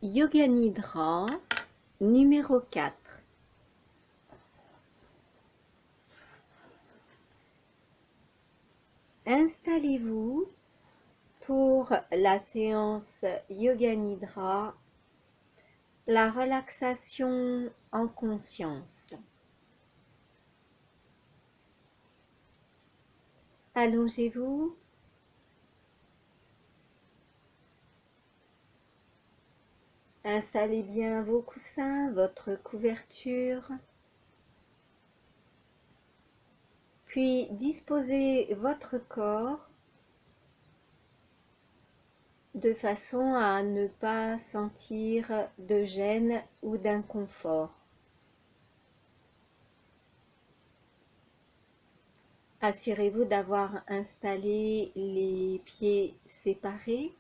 Yoga Nidra numéro 4. Installez-vous pour la séance Yoga Nidra, la relaxation en conscience. Allongez-vous. Installez bien vos coussins, votre couverture. Puis disposez votre corps de façon à ne pas sentir de gêne ou d'inconfort. Assurez-vous d'avoir installé les pieds séparés,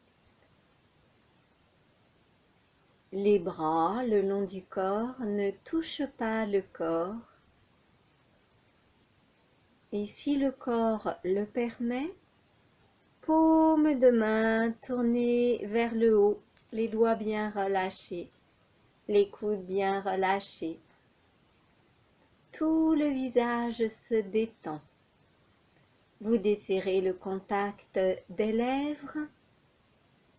les bras le long du corps, ne touchent pas le corps. Et si le corps le permet, paume de main tournée vers le haut, les doigts bien relâchés, les coudes bien relâchés. Tout le visage se détend. Vous desserrez le contact des lèvres,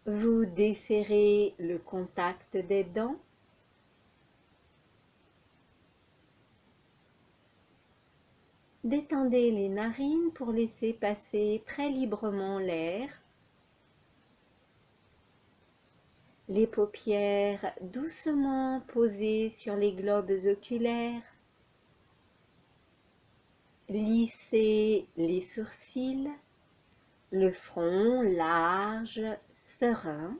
vous desserrez le contact des dents. Détendez les narines pour laisser passer très librement l'air. Les paupières doucement posées sur les globes oculaires. Lissez les sourcils, le front large, serein.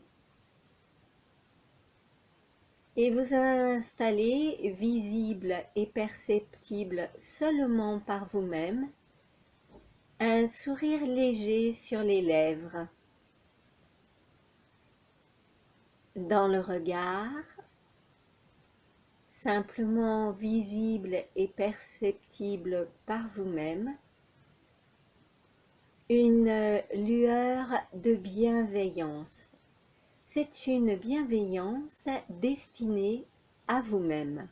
Et vous installez, visible et perceptible seulement par vous-même, un sourire léger sur les lèvres. Dans le regard, simplement visible et perceptible par vous-même, une lueur de bienveillance. C'est une bienveillance destinée à vous-même.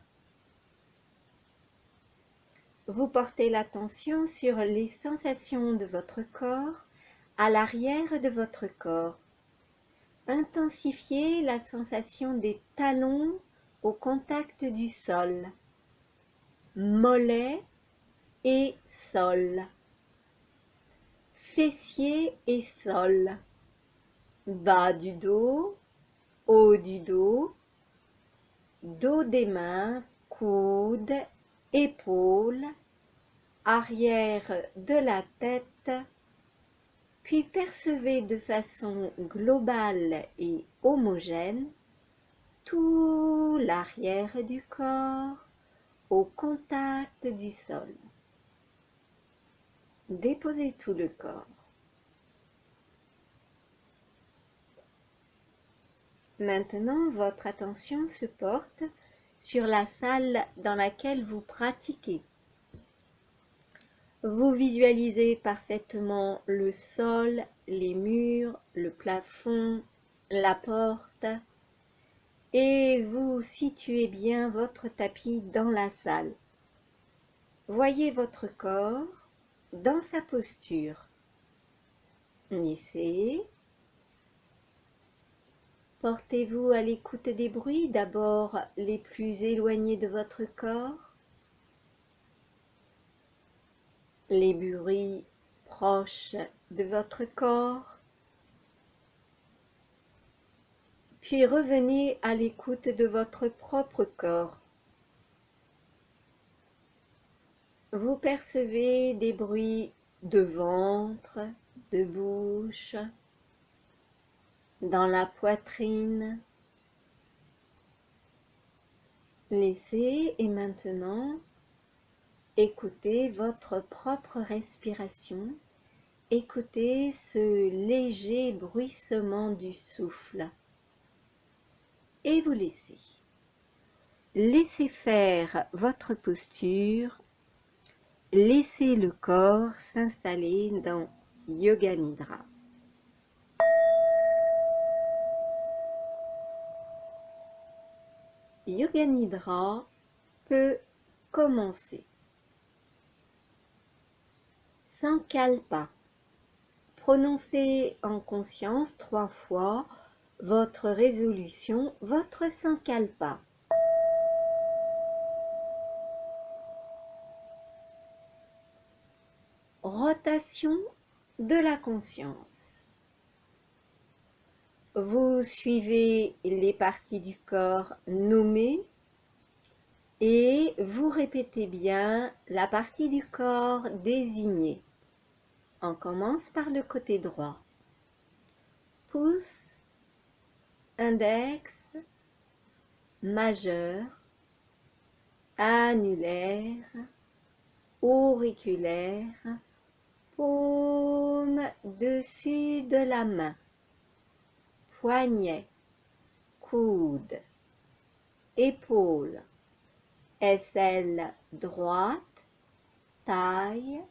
Vous portez l'attention sur les sensations de votre corps à l'arrière de votre corps. Intensifiez la sensation des talons au contact du sol, mollet et sol, fessier et sol, bas du dos, haut du dos, dos des mains, coudes, épaules, arrière de la tête, puis percevez de façon globale et homogène tout l'arrière du corps au contact du sol. Déposez tout le corps. Maintenant, votre attention se porte sur la salle dans laquelle vous pratiquez. Vous visualisez parfaitement le sol, les murs, le plafond, la porte et vous situez bien votre tapis dans la salle. Voyez votre corps dans sa posture. Essayez. Portez-vous à l'écoute des bruits, d'abord les plus éloignés de votre corps, les bruits proches de votre corps, puis revenez à l'écoute de votre propre corps. Vous percevez des bruits de ventre, de bouche, dans la poitrine. Laissez et maintenant écoutez votre propre respiration. Écoutez ce léger bruissement du souffle. Et vous laissez. Laissez faire votre posture. Laissez le corps s'installer dans Yoga Nidra. Yoga Nidra peut commencer. Sankalpa. Prononcez en conscience 3 fois votre résolution, votre Sankalpa. Rotation de la conscience. Vous suivez les parties du corps nommées et vous répétez bien la partie du corps désignée. On commence par le côté droit. Pouce, index, majeur, annulaire, auriculaire, paume dessus de la main, poignet, coude, épaule, aisselle droite, taille,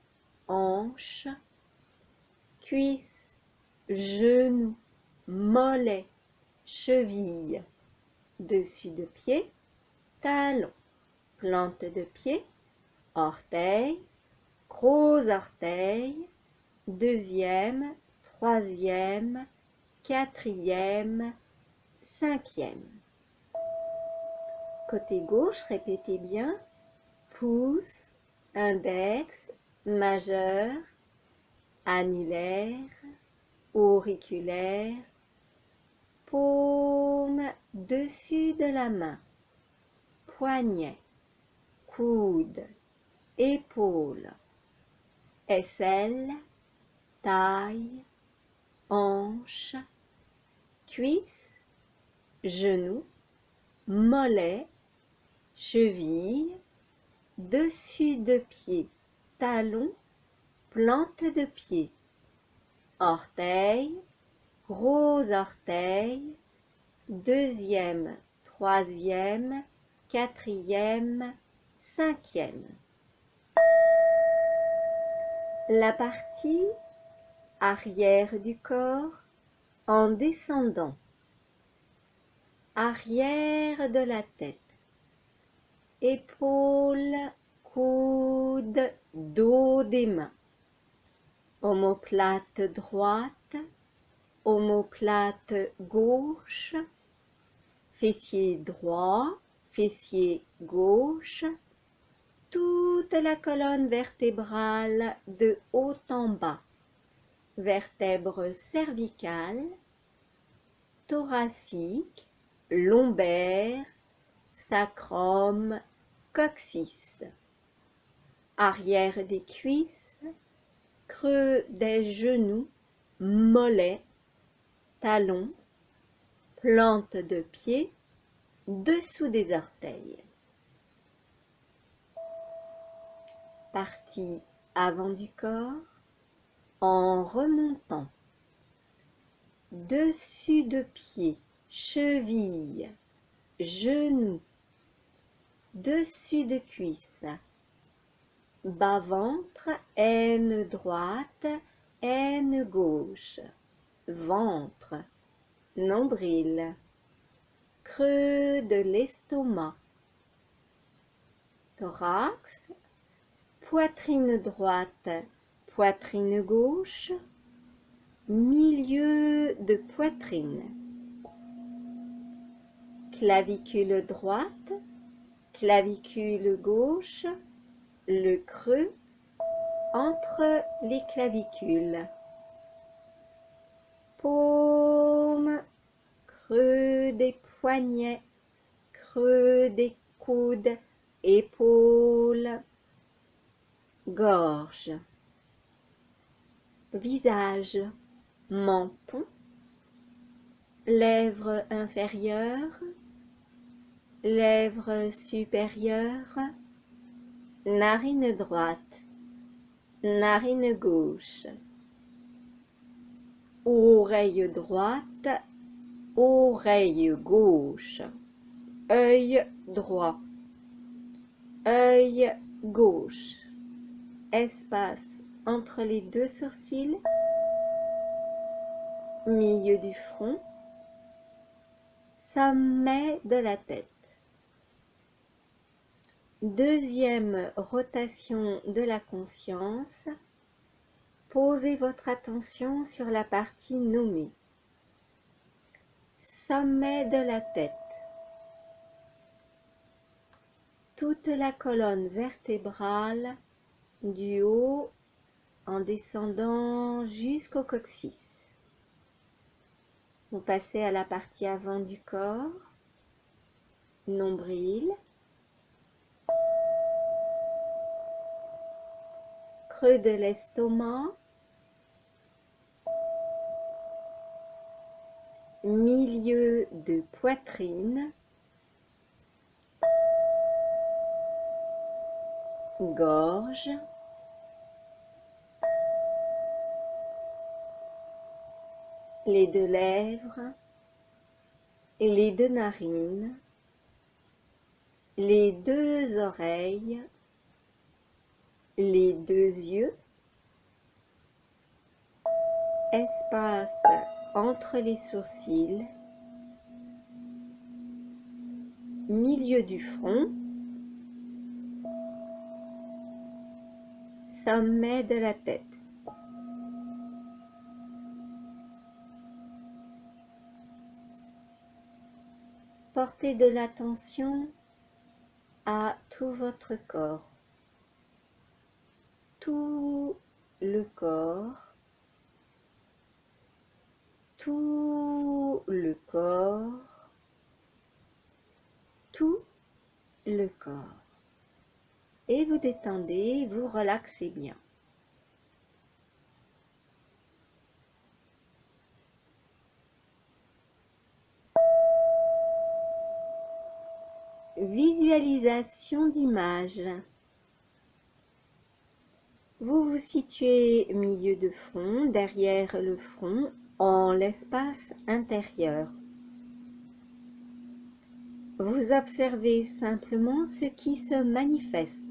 hanche, cuisse, genou, mollet, cheville, dessus de pied, talon, plante de pied, orteil, gros orteil, deuxième, troisième, quatrième, cinquième. Côté gauche, répétez bien. Pouce, index, majeur, annulaire, auriculaire, paume dessus de la main, poignet, coude, épaule, aisselle, taille, hanche, cuisse, genou, mollet, cheville, dessus de pied, talon, plante de pied, orteil, gros orteil, deuxième, troisième, quatrième, cinquième. La partie arrière du corps en descendant. Arrière de la tête. Épaules, coudes, dos des mains. Omoplate droite, omoplate gauche, fessier droit, fessier gauche, toute la colonne vertébrale de haut en bas, vertèbres cervicales, thoracique, lombaire, sacrum, coccyx, arrière des cuisses, creux des genoux, mollets, talons, plante de pied, dessous des orteils. Partie avant du corps, en remontant. Dessus de pied, cheville, genou, dessus de cuisse, bas-ventre, aine droite, aine gauche, ventre, nombril, creux de l'estomac, thorax, poitrine droite, poitrine gauche, milieu de poitrine, clavicule droite, clavicule gauche, le creux entre les clavicules, paume, creux des poignets, creux des coudes, épaules, gorge, visage, menton, lèvres inférieures, lèvres supérieures, narine droite, narine gauche, oreille droite, oreille gauche, œil droit, œil gauche, espace entre les deux sourcils, milieu du front, sommet de la tête, Deuxième rotation de la conscience, posez votre attention sur la partie nommée. Sommet de la tête. Toute la colonne vertébrale du haut en descendant jusqu'au coccyx. Vous passez à la partie avant du corps, nombril, creux de l'estomac, milieu de poitrine, gorge, les deux lèvres, les deux narines, les deux oreilles, les deux yeux, espace entre les sourcils, milieu du front, sommet de la tête. Portez de l'attention à tout votre corps, tout le corps, tout le corps, tout le corps. Et vous détendez, vous relaxez bien. Visualisation d'image. Vous vous situez milieu de front, derrière le front, en l'espace intérieur. Vous observez simplement ce qui se manifeste.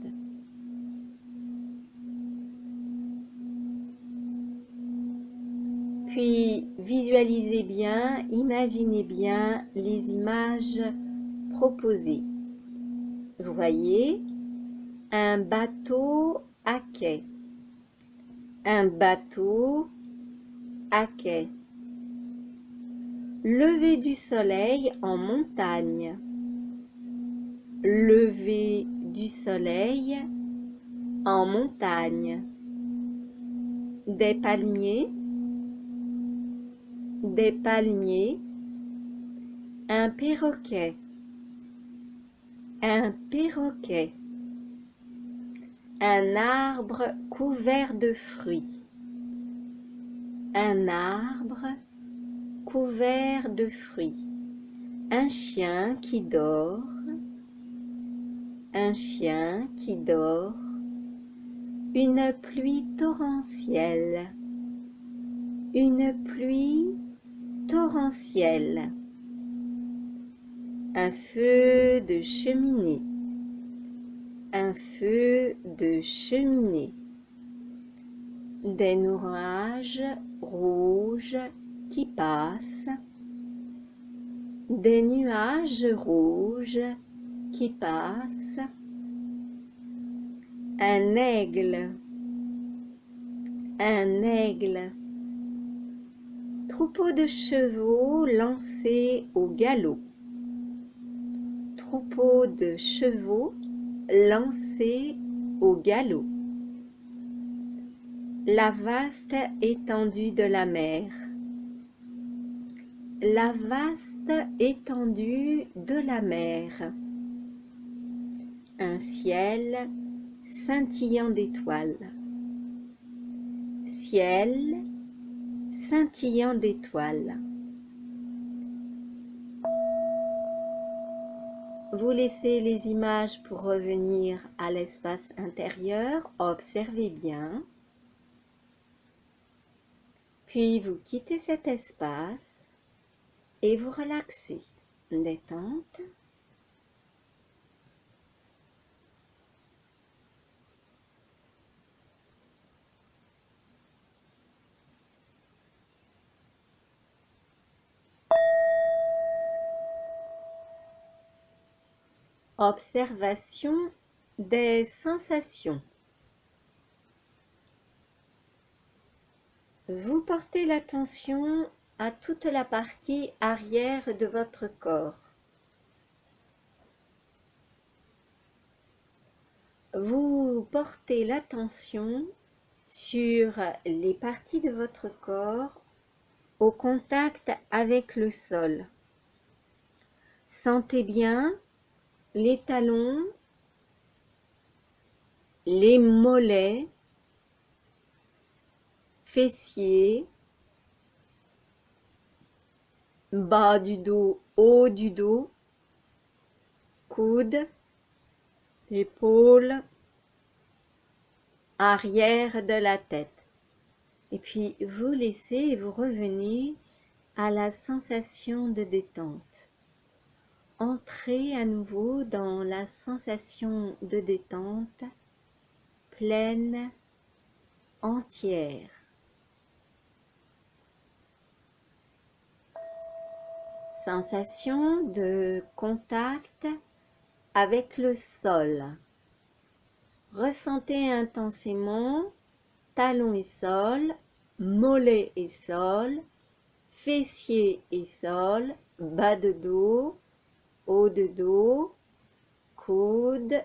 Puis visualisez bien, imaginez bien les images proposées. Vous voyez un bateau à quai, un bateau à quai, lever du soleil en montagne, lever du soleil en montagne, des palmiers, un perroquet, un perroquet, un arbre couvert de fruits, un arbre couvert de fruits, un chien qui dort, un chien qui dort, une pluie torrentielle, une pluie torrentielle, un feu de cheminée, un feu de cheminée, des nuages rouges qui passent, des nuages rouges qui passent, un aigle, troupeau de chevaux lancés au galop, troupeau de chevaux lancés au galop, la vaste étendue de la mer, la vaste étendue de la mer, un ciel scintillant d'étoiles, ciel scintillant d'étoiles. Vous laissez les images pour revenir à l'espace intérieur, observez bien. Puis vous quittez cet espace et vous relaxez. Détente. Observation des sensations. Vous portez l'attention à toute la partie arrière de votre corps. Vous portez l'attention sur les parties de votre corps au contact avec le sol. Sentez bien les talons, les mollets, fessiers, bas du dos, haut du dos, coudes, épaules, arrière de la tête. Et puis vous laissez et vous revenez à la sensation de détente. Entrez à nouveau dans la sensation de détente pleine, entière. Sensation de contact avec le sol. Ressentez intensément talon et sol, mollet et sol, fessier et sol, bas de dos, haut de dos, coude,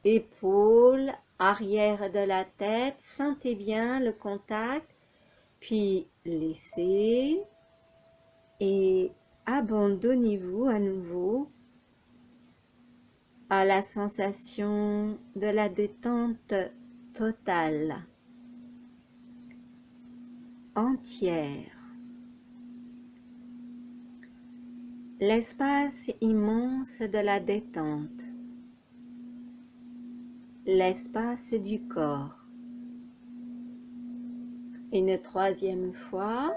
épaules, arrière de la tête. Sentez bien le contact, puis laissez et abandonnez-vous à nouveau à la sensation de la détente totale, entière. L'espace immense de la détente, l'espace du corps. Une troisième fois,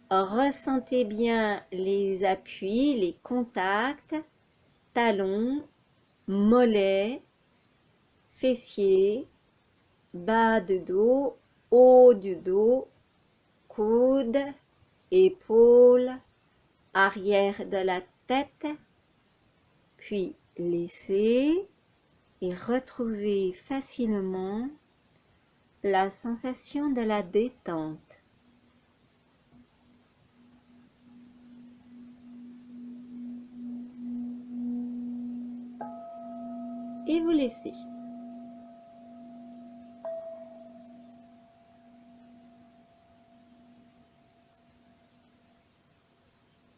ressentez bien les appuis, les contacts, talons, mollets, fessiers, bas de dos, haut du dos, coudes, épaules, arrière de la tête, puis laissez et retrouvez facilement la sensation de la détente. Et vous laissez.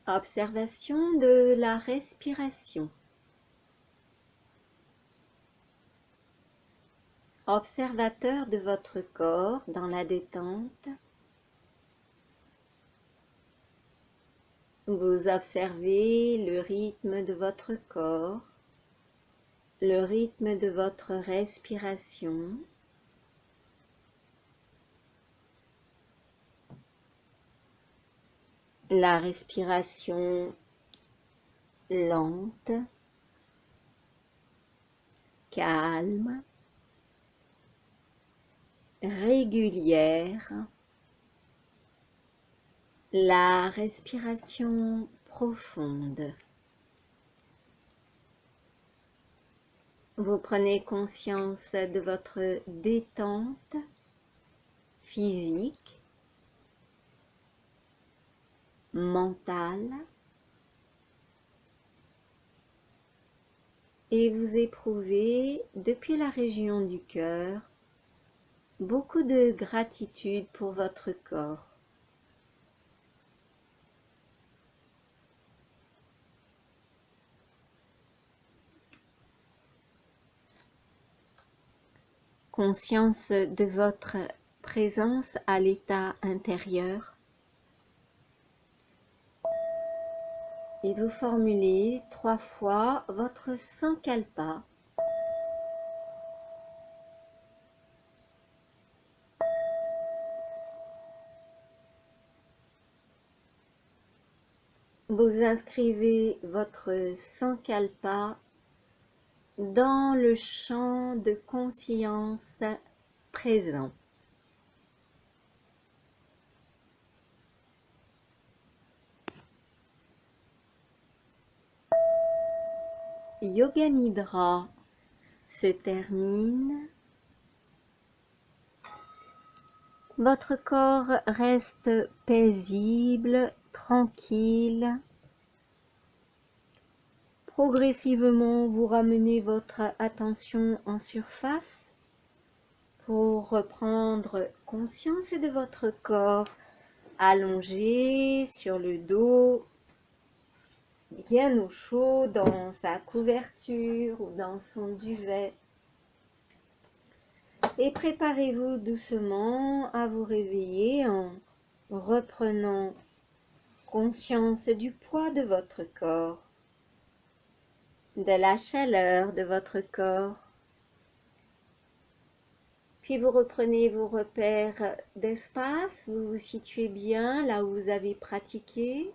Observation de la respiration. Observateur de votre corps dans la détente. Vous observez le rythme de votre corps, le rythme de votre respiration. La respiration lente, calme, régulière. La respiration profonde. Vous prenez conscience de votre détente physique, mentale, et vous éprouvez depuis la région du cœur beaucoup de gratitude pour votre corps. Conscience de votre présence à l'état intérieur. Et vous formulez 3 fois votre Sankalpa. Vous inscrivez votre Sankalpa dans le champ de conscience présent. Yoga Nidra se termine. Votre corps reste paisible, tranquille. Progressivement, vous ramenez votre attention en surface pour reprendre conscience de votre corps allongé sur le dos, bien au chaud dans sa couverture ou dans son duvet. Et préparez-vous doucement à vous réveiller en reprenant conscience du poids de votre corps, de la chaleur de votre corps. Puis vous reprenez vos repères d'espace, vous vous situez bien là où vous avez pratiqué.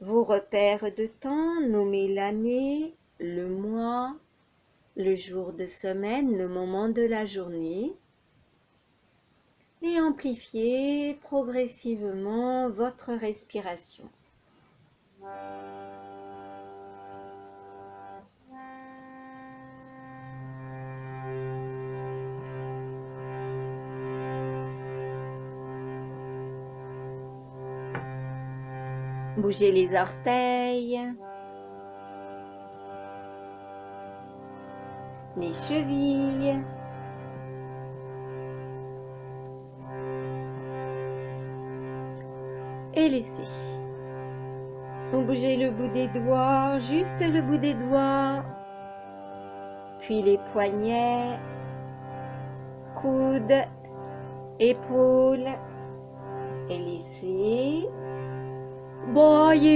Vos repères de temps, nommez l'année, le mois, le jour de semaine, le moment de la journée. Et amplifiez progressivement votre respiration. Bougez les orteils, les chevilles, et laissez. Vous bougez le bout des doigts, juste le bout des doigts, puis les poignets, coudes, épaules, et laissez. Broyez.